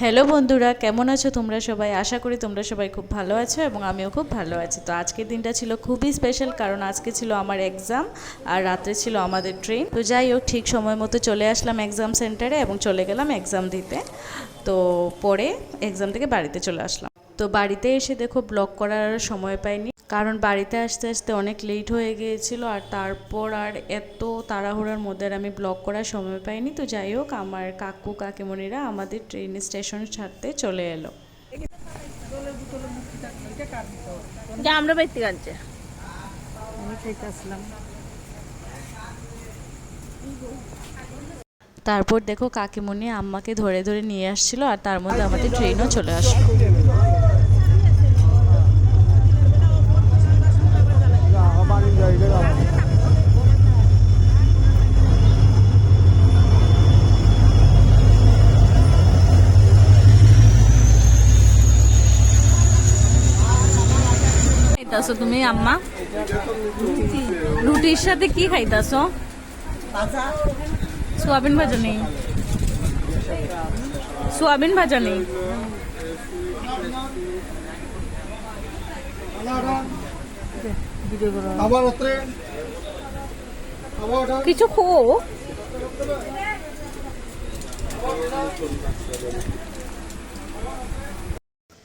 Hello বন্ধুরা, কেমন আছো তোমরা সবাই? আশা করি তোমরা সবাই খুব ভালো আছো এবং আমিও খুব ভালো আছি। তো আজকের দিনটা ছিল খুবই স্পেশাল, কারণ আজকে ছিল আমার এক্সাম আর রাত্রে ছিল আমাদের ট্রেন। তো যাই হোক, ঠিক সময় মতো চলে আসলাম এক্সাম সেন্টারে এবং চলে গেলাম এক্সাম দিতে। তো পরে এক্সাম থেকে বাড়িতে চলে আসলাম। তো বাড়িতে এসে দেখো ব্লগ করার সময় পাইনি, কারণ বাড়িতে আসতে আসতে অনেক লেট হয়ে গিয়েছিল, আর তারপর আর এত তাড়াহুড়ার মধ্যে আর আমি ব্লগ করার সময় পাইনি। তো যাই হোক, আমার কাকু কাকিমণিরা আমাদের ট্রেন স্টেশন ছাড়তে চলে এলো। আমরা বাইতে গাঞ্জে তারপর দেখো কাকিমণি আম্মাকে ধরে ধরে নিয়ে আসছিল, আর তার মধ্যে আমাদের ট্রেনও চলে আসলো। খাইতাছো তুমি আম্মা? রুটির সাথে কি খাইতাছো? সোয়াবিন ভাজা নেই? সোয়াবিন ভাজা নেই? কিছু খো।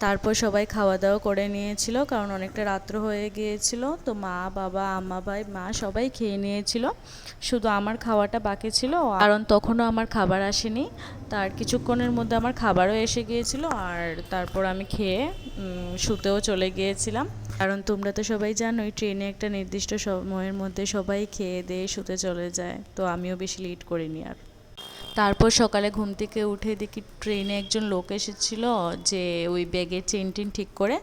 তারপর সবাই খাওয়া দাওয়া করে নিয়েছিল, কারণ অনেকটা রাত্র হয়ে গিয়েছিল। তো মা বাবা আম্মা ভাই মা সবাই খেয়ে নিয়েছিল, শুধু আমার খাওয়াটা বাকি ছিল, কারণ তখনও আমার খাবার আসেনি। তার কিছুক্ষণের মধ্যে আমার খাবারও এসে গিয়েছিল, আর তারপর আমি খেয়ে শুতেও চলে গিয়েছিলাম। কারণ তোমরা তো সবাই জানোই, ট্রেনে একটা নির্দিষ্ট সময়ের মধ্যে সবাই খেয়ে দিয়ে শুতে চলে যায়। তো আমিও বেশি লেট করিনি আর। তারপর সকালে ঘুম থেকে উঠে দেখি ট্রেনে একজন লোক এসেছিল, যে ওই ব্যাগের চেন টেন ঠিক করে।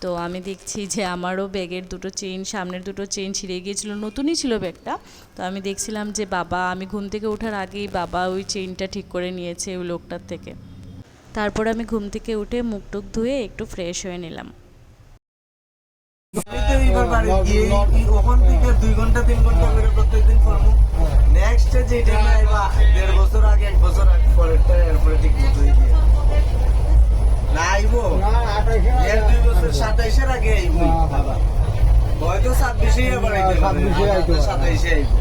তো আমি দেখছি যে আমারও ব্যাগের দুটো চেন, সামনের দুটো চেন ছিঁড়ে গিয়েছিলো, নতুনই ছিল ব্যাগটা। তো আমি দেখছিলাম যে বাবা, আমি ঘুম থেকে ওঠার আগেই বাবা ওই চেনটা ঠিক করে নিয়েছে ওই লোকটার থেকে। তারপর আমি ঘুম থেকে উঠে মুখ টুক ধুয়ে একটু ফ্রেশ হয়ে নিলাম। ওখান থেকে 2 ঘন্টা 3 ঘন্টা করে প্রত্যেকদিন পড়বো। নেক্সট যেটা আইবা 1.5 বছর আগে 1 বছর আগে পরেরটা এরপরে ঠিক মতো হয়ে না আইবো। 2 বছর 27 এর আগে আইবো বাবা, হয়তো 26 এ আবার আইতে পারে, 27 এ আইবো।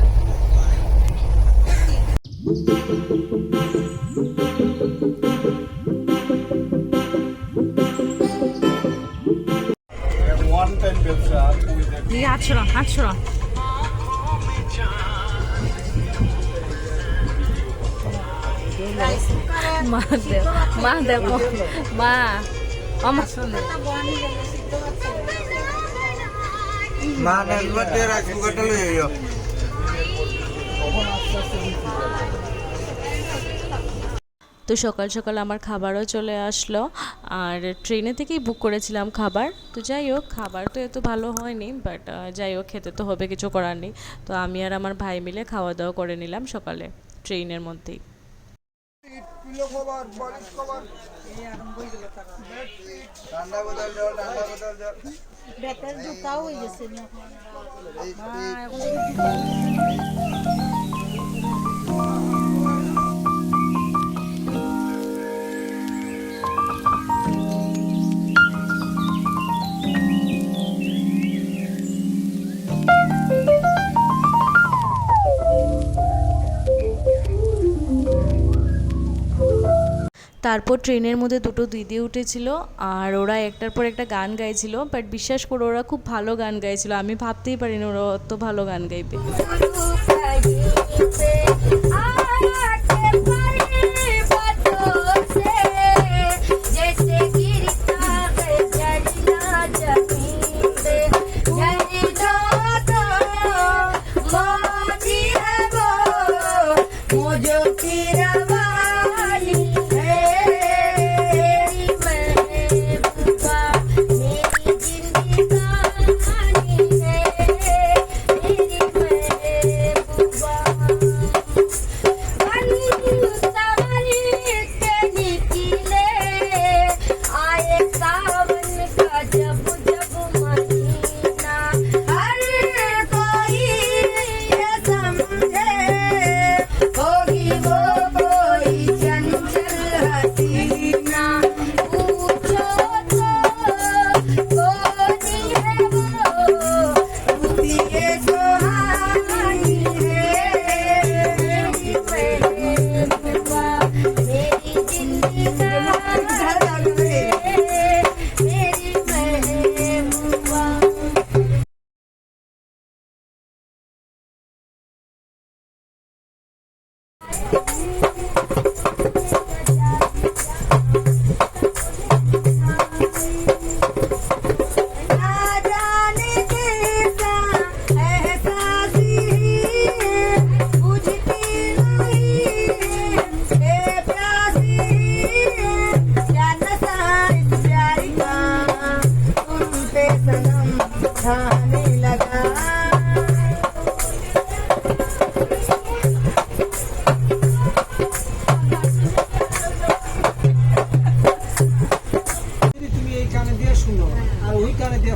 হাত ছড়া, হাত ছড়া। মা দেখো মা আমার মা নেলবটে রাইস কুকারটা লই আইও। তো সকাল সকাল আমার খাবারও চলে আসলো, আর ট্রেনে থেকেই বুক করেছিলাম খাবার। তো যাই হোক, খাবার তো এত ভালো হয়নি, বাট যাই হোক, খেতে তো হবে, কিছু করার নেই। তো আমি আর আমার ভাই মিলে খাওয়া দাওয়া করে নিলাম সকালে ট্রেনের মধ্যেই। তারপর ট্রেনের মধ্যে দুটো দিদি উঠেছিল, আর ওরা একটার পর একটা গান গাইছিল। বাট বিশ্বাস করো, ওরা খুব ভালো গান গাইছিল, আমি ভাবতেই পারিনি ওরা অত ভালো গান গাইবে।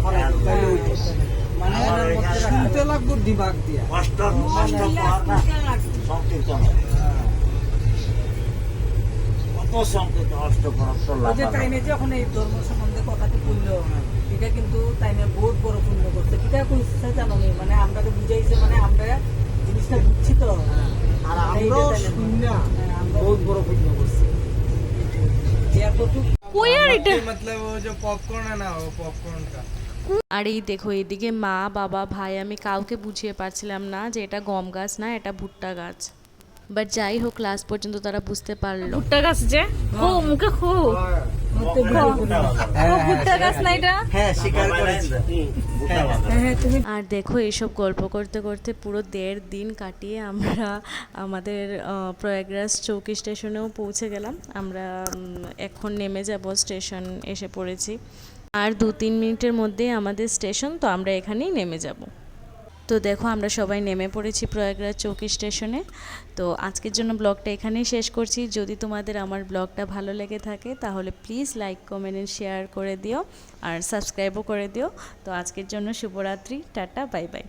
মানে শুনতে লাগবো দিমাগ দিয়া। তাইনে যখন এই ধর্ম সম্বন্ধে কথাটি বললো এটা কিন্তু তাইনে বহুত বড় পুণ্য করছে। এটা কইছে জানো নি? মানে আমরা বুঝাইছে, মানে আমরা জিনিসটা বুঝছি তো, আর আমরাও শুননা বহুত বড় পুণ্য করছি। কই আর এটা मतलब वो जो पॉपकॉर्न है ना, वो पॉपकॉर्न का। আর এই দেখো এদিকে মা বাবা ভাই আমি কাউকে বুঝিয়ে পারছিলাম না যে এটা গম গাছ না, এটা ভুট্টা গাছ। বাট যাই হোক লাস্ট পর্যন্ত তারা বুঝতে পারলো। ভুট্টা গাছ যে খু মুখে খু ভুট্টা গাছ না এটা। হ্যাঁ, স্বীকার করেছি। আর দেখো এইসব গল্প করতে করতে পুরো 1.5 দিন কাটিয়ে আমরা আমাদের প্রয়াগরাজ চৌকি স্টেশনেও পৌঁছে গেলাম। আমরা এখন নেমে যাব, স্টেশন এসে পড়েছি। আর 2-3 মিনিটের মধ্যেই আমাদের স্টেশন, তো আমরা এখানেই নেমে যাব। তো দেখো আমরা সবাই নেমে পড়েছি প্রয়াগরাজ চৌকি স্টেশনে। তো আজকের জন্য ব্লগটা এখানেই শেষ করছি। যদি তোমাদের আমার ব্লগটা ভালো লেগে থাকে তাহলে please like comment and share করে দিও, আর সাবস্ক্রাইবও করে দিও। তো আজকের জন্য শুভরাত্রি, টাটা, বাই বাই।